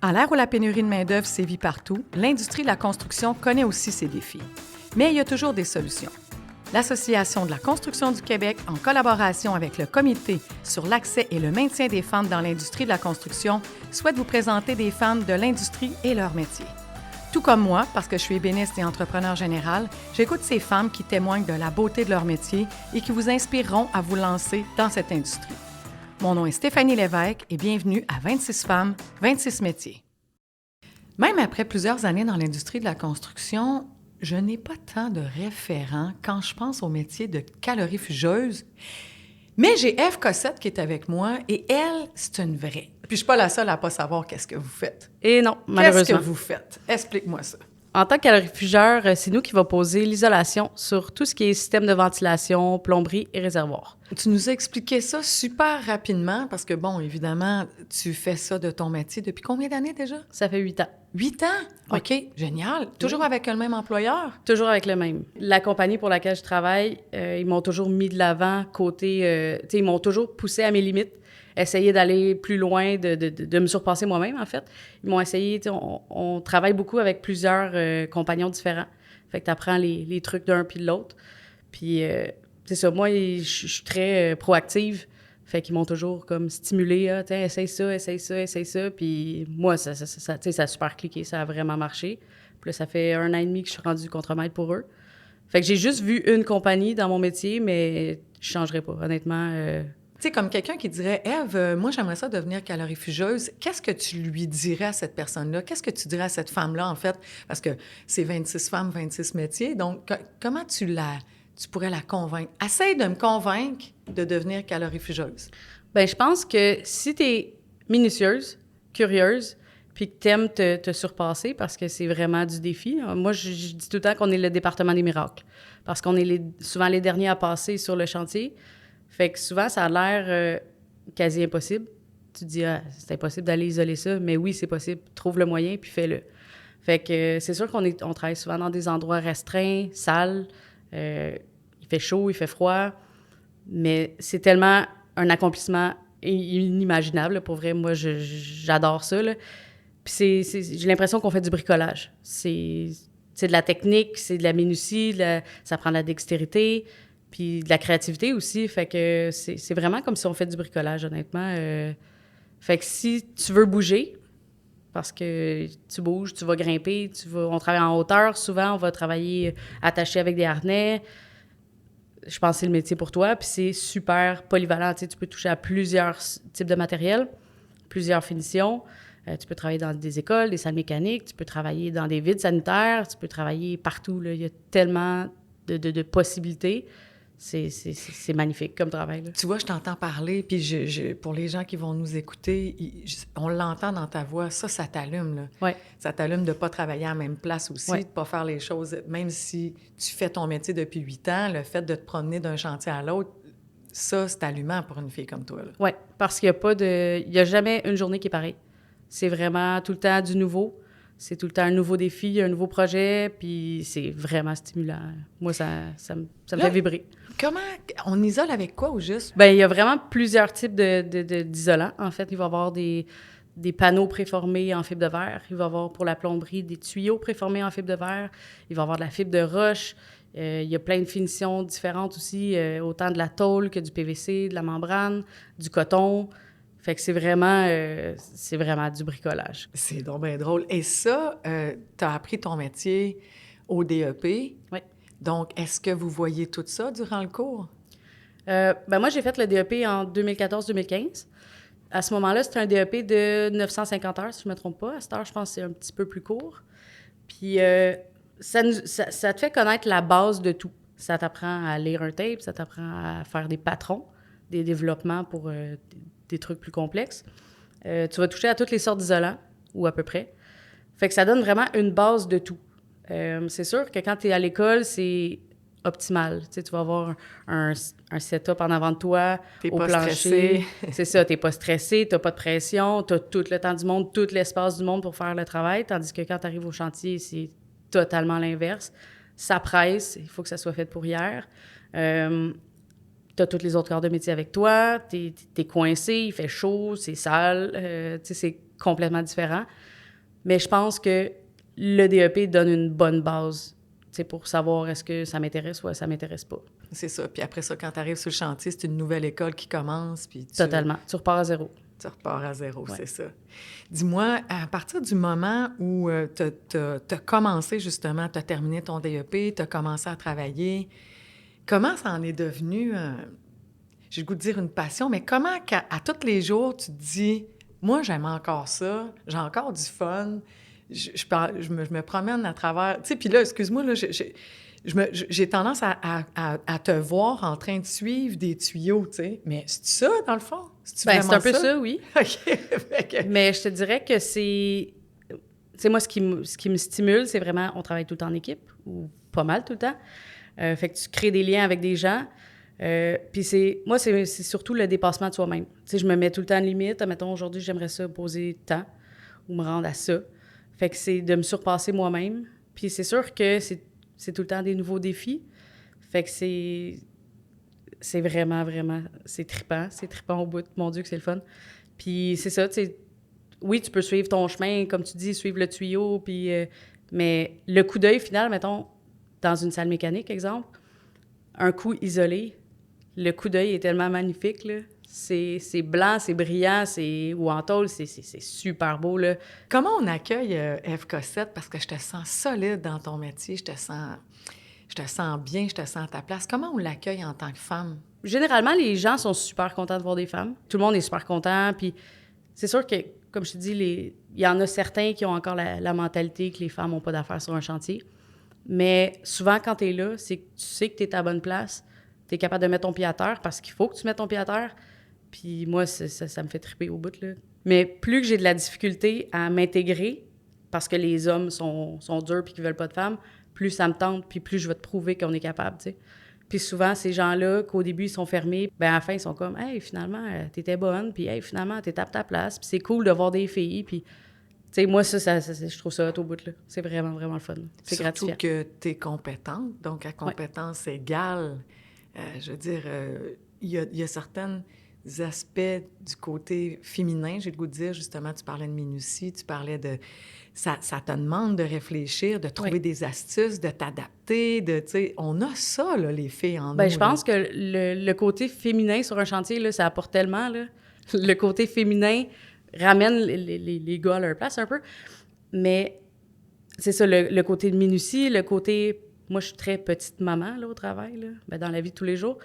À l'ère où la pénurie de main-d'œuvre sévit partout, l'industrie de la construction connaît aussi ses défis. Mais il y a toujours des solutions. L'Association de la construction du Québec, en collaboration avec le Comité sur l'accès et le maintien des femmes dans l'industrie de la construction, souhaite vous présenter des femmes de l'industrie et leur métier. Tout comme moi, parce que je suis ébéniste et entrepreneur général, j'écoute ces femmes qui témoignent de la beauté de leur métier et qui vous inspireront à vous lancer dans cette industrie. Mon nom est Stéphanie Lévesque et bienvenue à 26 femmes, 26 métiers. Même après plusieurs années dans l'industrie de la construction, je n'ai pas tant de référents quand je pense au métier de calorifugeuse. Mais j'ai Ève Cossette qui est avec moi et elle, c'est une vraie. Puis je suis pas la seule à pas savoir qu'est-ce que vous faites. Et non, malheureusement. Qu'est-ce que vous faites? Explique-moi ça. En tant que calorifugeur, c'est nous qui va poser l'isolation sur tout ce qui est système de ventilation, plomberie et réservoir. Tu nous as expliqué ça super rapidement parce que, bon, évidemment, tu fais ça de ton métier depuis combien d'années déjà? Ça fait 8 ans. 8 ans? Oui. OK, génial. Toujours avec le même employeur? Toujours avec le même. La compagnie pour laquelle je travaille, ils m'ont toujours mis de l'avant côté... tu sais, ils m'ont toujours poussé à mes limites, essayé d'aller plus loin, de me surpasser moi-même, en fait. Ils m'ont essayé... Tu sais, on travaille beaucoup avec plusieurs compagnons différents. Fait que tu apprends les trucs d'un puis de l'autre. Puis, c'est ça, moi, je suis très proactive. Fait qu'ils m'ont toujours comme stimulé, ah, tiens, essaye ça, essaye ça, essaye ça. Puis moi, ça a super cliqué, ça a vraiment marché. Puis là, ça fait 1 an et demi que je suis rendue contremaître pour eux. Fait que j'ai juste vu une compagnie dans mon métier, mais je changerais pas, honnêtement. Tu sais, comme quelqu'un qui dirait, Ève, moi, j'aimerais ça devenir calorifugeuse. Qu'est-ce que tu lui dirais à cette personne-là? Qu'est-ce que tu dirais à cette femme-là, en fait? Parce que c'est 26 femmes, 26 métiers. Donc, comment tu pourrais la convaincre? Essaye de me convaincre de devenir calorifugeuse. Bien, je pense que si tu es minutieuse, curieuse, puis que tu aimes te surpasser, parce que c'est vraiment du défi. Moi, je dis tout le temps qu'on est le département des miracles, parce qu'on est souvent les derniers à passer sur le chantier. Fait que souvent, ça a l'air quasi impossible. Tu te dis, ah, c'est impossible d'aller isoler ça, mais oui, c'est possible. Trouve le moyen, puis fais-le. Fait que c'est sûr qu'on travaille souvent dans des endroits restreints, sales. Il fait chaud, il fait froid, mais c'est tellement un accomplissement inimaginable. Là, pour vrai, moi, j'adore ça. Là. Puis j'ai l'impression qu'on fait du bricolage. C'est de la technique, c'est de la minutie, ça prend de la dextérité, puis de la créativité aussi. Fait que c'est vraiment comme si on fait du bricolage, honnêtement. Fait que si tu veux bouger, parce que tu bouges, tu vas grimper, on travaille en hauteur. Souvent, on va travailler attaché avec des harnais. Je pense que c'est le métier pour toi, puis c'est super polyvalent. Tu sais, tu peux toucher à plusieurs types de matériel, plusieurs finitions. Tu peux travailler dans des écoles, des salles mécaniques, tu peux travailler dans des vides sanitaires, tu peux travailler partout. Là. Il y a tellement de possibilités. C'est magnifique comme travail. Là. Tu vois, je t'entends parler, puis pour les gens qui vont nous écouter, on l'entend dans ta voix, ça t'allume, là. Ouais. Ça t'allume de ne pas travailler à la même place aussi, Ouais. de ne pas faire les choses, même si tu fais ton métier depuis 8 ans, le fait de te promener d'un chantier à l'autre, ça, c'est allumant pour une fille comme toi, là. Oui, parce qu'il n'y a jamais une journée qui est pareille. C'est vraiment tout le temps du nouveau. C'est tout le temps un nouveau défi, un nouveau projet, puis c'est vraiment stimulant. Moi, ça me fait vibrer. Comment on isole avec quoi au juste? Bien, il y a vraiment plusieurs types d'isolants. En fait, il va y avoir des panneaux préformés en fibre de verre. Il va y avoir pour la plomberie des tuyaux préformés en fibre de verre. Il va y avoir de la fibre de roche. Il y a plein de finitions différentes aussi, autant de la tôle que du PVC, de la membrane, du coton. Fait que c'est vraiment du bricolage. C'est donc bien drôle. Et ça, tu as appris ton métier au DEP. Oui. Donc, est-ce que vous voyez tout ça durant le cours? Ben moi, j'ai fait le DEP en 2014-2015. À ce moment-là, c'était un DEP de 950 heures, si je ne me trompe pas. À cette heure, je pense que c'est un petit peu plus court. Puis, ça te fait connaître la base de tout. Ça t'apprend à lire un tape, ça t'apprend à faire des patrons, des développements pour des trucs plus complexes. Tu vas toucher à toutes les sortes d'isolants, ou à peu près. Fait que ça donne vraiment une base de tout. C'est sûr que quand tu es à l'école, c'est optimal. Tu sais, tu vas avoir un setup en avant de toi, t'es au pas plancher. Stressé. C'est ça, t'es pas stressé, t'as pas de pression, t'as tout le temps du monde, tout l'espace du monde pour faire le travail, tandis que quand tu arrives au chantier, c'est totalement l'inverse. Ça presse, il faut que ça soit fait pour hier. T'as tous les autres corps de métier avec toi, t'es coincé, il fait chaud, c'est sale. Tu sais, complètement différent. Mais je pense que le DEP donne une bonne base, tu sais, pour savoir est-ce que ça m'intéresse ou ça m'intéresse pas. C'est ça. Puis après ça, quand tu arrives sur le chantier, c'est une nouvelle école qui commence. Puis Totalement. Tu repars à zéro. Tu repars à zéro, Ouais. c'est ça. Dis-moi, à partir du moment où tu as commencé justement, tu as terminé ton DEP, tu as commencé à travailler, comment ça en est devenu, j'ai le goût de dire une passion, mais comment à tous les jours tu te dis, moi j'aime encore ça, j'ai encore du fun, je me promène à travers... Tu sais, puis là, excuse-moi, là, j'ai tendance à te voir en train de suivre des tuyaux, tu sais. Mais c'est ça, dans le fond? C'est un peu ça, oui. OK. Mais je te dirais que c'est... Tu sais, moi, ce qui me stimule, c'est vraiment... On travaille tout le temps en équipe, ou pas mal tout le temps. Fait que tu crées des liens avec des gens. Puis moi, c'est surtout le dépassement de soi-même. Tu sais, je me mets tout le temps en limite. Mettons, aujourd'hui, j'aimerais ça poser tant ou me rendre à ça. Fait que c'est de me surpasser moi-même. Puis c'est sûr que c'est tout le temps des nouveaux défis. Fait que c'est vraiment, vraiment... C'est trippant. C'est trippant au bout. Mon Dieu, que c'est le fun. Puis c'est ça, tu sais... Oui, tu peux suivre ton chemin, comme tu dis, suivre le tuyau, puis... mais le coup d'œil final, mettons, dans une salle mécanique, exemple, un coup isolé, le coup d'œil est tellement magnifique, là. C'est blanc, c'est brillant, ou en tôle, c'est super beau, là. Comment on accueille Ève Cossette? Parce que je te sens solide dans ton métier, je te sens bien, je te sens à ta place. Comment on l'accueille en tant que femme? Généralement, les gens sont super contents de voir des femmes. Tout le monde est super content, puis c'est sûr que, comme je te dis, il y en a certains qui ont encore la mentalité que les femmes n'ont pas d'affaires sur un chantier. Mais souvent, quand tu es là, c'est que tu sais que tu es à la bonne place, tu es capable de mettre ton pied à terre parce qu'il faut que tu mettes ton pied à terre. Puis moi, ça me fait triper au bout, là. Mais plus que j'ai de la difficulté à m'intégrer, parce que les hommes sont durs puis qu'ils veulent pas de femmes, plus ça me tente, puis plus je vais te prouver qu'on est capable, tu sais. Puis souvent, ces gens-là, qu'au début, ils sont fermés, bien à la fin, ils sont comme « Hey, finalement, t'étais bonne, puis hey, finalement, t'es à ta place, puis c'est cool de voir des filles, puis... » Tu sais, moi, je trouve ça hot au bout, là. C'est vraiment, vraiment le fun. C'est gratifiant. Surtout que t'es compétente, donc à compétence égale, je veux dire, il y a certains aspects du côté féminin, j'ai le goût de dire, justement, tu parlais de minutie, tu parlais de... Ça te demande de réfléchir, de trouver des astuces, de t'adapter, tu sais, on a ça, là, les filles, en nous. Bien, je pense que le côté féminin sur un chantier, là, ça apporte tellement, là. Le côté féminin ramène les gars à leur place un peu. Mais c'est ça, le côté de minutie, le côté... Moi, je suis très petite maman, là, au travail, là, bien, dans la vie de tous les jours.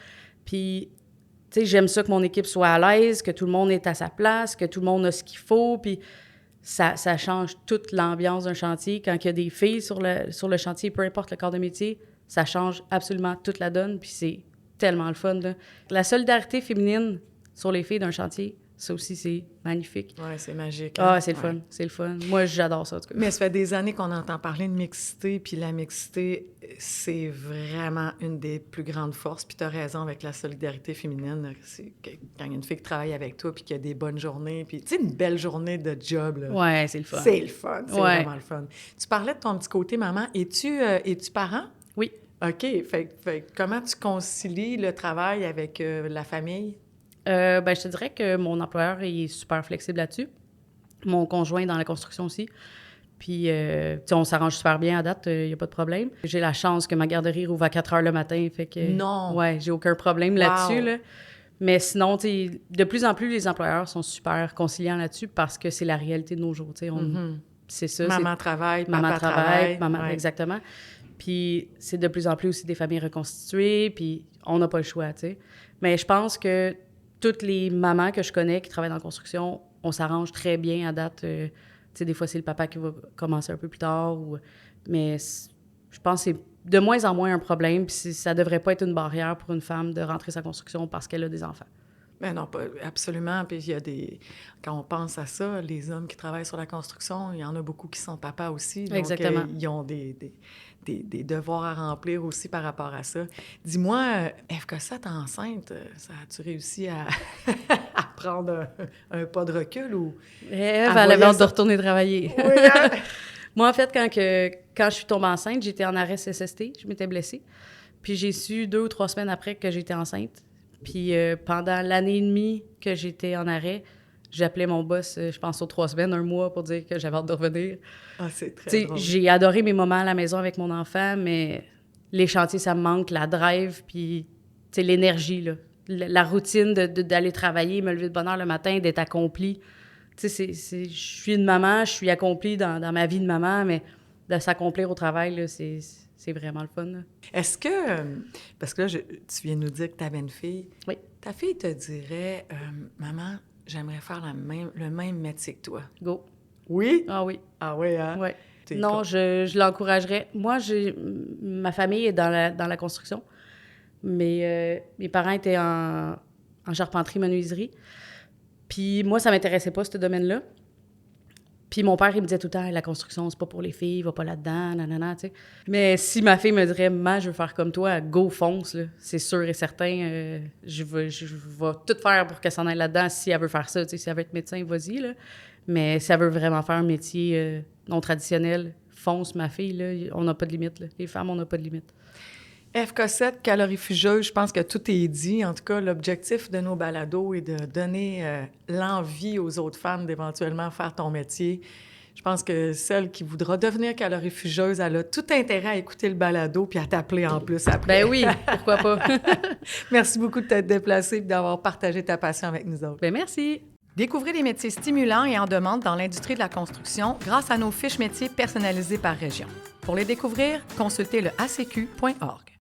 Puis, tu sais, j'aime ça que mon équipe soit à l'aise, que tout le monde est à sa place, que tout le monde a ce qu'il faut, puis ça change toute l'ambiance d'un chantier. Quand il y a des filles sur le chantier, peu importe le corps de métier, ça change absolument toute la donne, puis c'est tellement le fun, là. La solidarité féminine sur les filles d'un chantier, ça aussi, c'est magnifique. Oui, c'est magique. Ah, c'est le fun, c'est le fun. Moi, j'adore ça, en tout cas. Mais ça fait des années qu'on entend parler de mixité, puis la mixité, c'est vraiment une des plus grandes forces. Puis tu as raison avec la solidarité féminine. C'est quand il y a une fille qui travaille avec toi, puis qu'il y a des bonnes journées, puis tu sais, une belle journée de job, là. Ouais, c'est le fun. C'est le fun, c'est vraiment le fun. Tu parlais de ton petit côté maman. Es-tu parent? Oui. OK. Fait comment tu concilies le travail avec la famille? Ben, je te dirais que mon employeur est super flexible là-dessus. Mon conjoint est dans la construction aussi. Puis, tu sais, on s'arrange super bien à date, il n'y a pas de problème. J'ai la chance que ma garderie rouvre à 4 heures le matin, fait que... Non! Ouais, j'ai aucun problème là-dessus, là. Mais sinon, tu sais, de plus en plus, les employeurs sont super conciliants là-dessus parce que c'est la réalité de nos jours, tu sais. C'est ça. Maman travaille, maman papa travaille. Maman, ouais. exactement. Puis c'est de plus en plus aussi des familles reconstituées, puis on n'a pas le choix, tu sais. Mais je pense que toutes les mamans que je connais qui travaillent dans la construction, on s'arrange très bien à date. Tu sais, des fois, c'est le papa qui va commencer un peu plus tard. Mais je pense que c'est de moins en moins un problème. Puis ça devrait pas être une barrière pour une femme de rentrer sa construction parce qu'elle a des enfants. Ben non, pas, absolument. Puis il y a des... Quand on pense à ça, les hommes qui travaillent sur la construction, il y en a beaucoup qui sont papas aussi. Donc, exactement. Ils ont des devoirs à remplir aussi par rapport à ça. Dis-moi, Ève Cossette enceinte, ça a-tu réussi à prendre un pas de recul ou... Ève, elle avait hâte de retourner travailler. Oui, hein? Moi, en fait, quand je suis tombée enceinte, j'étais en arrêt CSST, je m'étais blessée. Puis j'ai su 2 ou 3 semaines après que j'étais enceinte. Puis pendant l'année et demie que j'étais en arrêt, J'appelais mon boss, je pense, aux 3 semaines, 1 mois, pour dire que j'avais hâte de revenir. Ah, c'est très Tu sais, drôle. j'ai adoré mes moments à la maison avec mon enfant, mais les chantiers, ça me manque, la drive, puis tu sais, l'énergie, là. La routine d'aller travailler, me lever de bonne heure le matin, d'être accomplie. Tu sais, je suis une maman, je suis accomplie dans ma vie de maman, mais de s'accomplir au travail, là, c'est vraiment le fun, là. Est-ce que, parce que là, tu viens de nous dire que tu avais une fille. Oui. Ta fille te dirait, maman, j'aimerais faire le même métier que toi. Go. Oui? Ah oui. Ah oui, hein? Ouais. T'es Non, con- je l'encouragerais. Moi, ma famille est dans la construction. Mes parents étaient en charpenterie, menuiserie. Puis moi, ça m'intéressait pas, ce domaine-là. Puis mon père, il me disait tout le temps, la construction, c'est pas pour les filles, va pas là-dedans, nanana, tu sais. Mais si ma fille me dirait, maman, je veux faire comme toi, go, fonce, là. C'est sûr et certain, je vais tout faire pour qu'elle s'en aille là-dedans si elle veut faire ça, tu sais. Si elle veut être médecin, vas-y, là. Mais si elle veut vraiment faire un métier non traditionnel, fonce, ma fille, là. On n'a pas de limite, là. Les femmes, on n'a pas de limite. FK7, calorifugeuse, je pense que tout est dit. En tout cas, l'objectif de nos balados est de donner l'envie aux autres femmes d'éventuellement faire ton métier. Je pense que celle qui voudra devenir calorifugeuse, elle a tout intérêt à écouter le balado puis à t'appeler en plus après. Ben oui, pourquoi pas. Merci beaucoup de t'être déplacée et d'avoir partagé ta passion avec nous autres. Ben merci. Découvrez des métiers stimulants et en demande dans l'industrie de la construction grâce à nos fiches métiers personnalisées par région. Pour les découvrir, consultez le acq.org.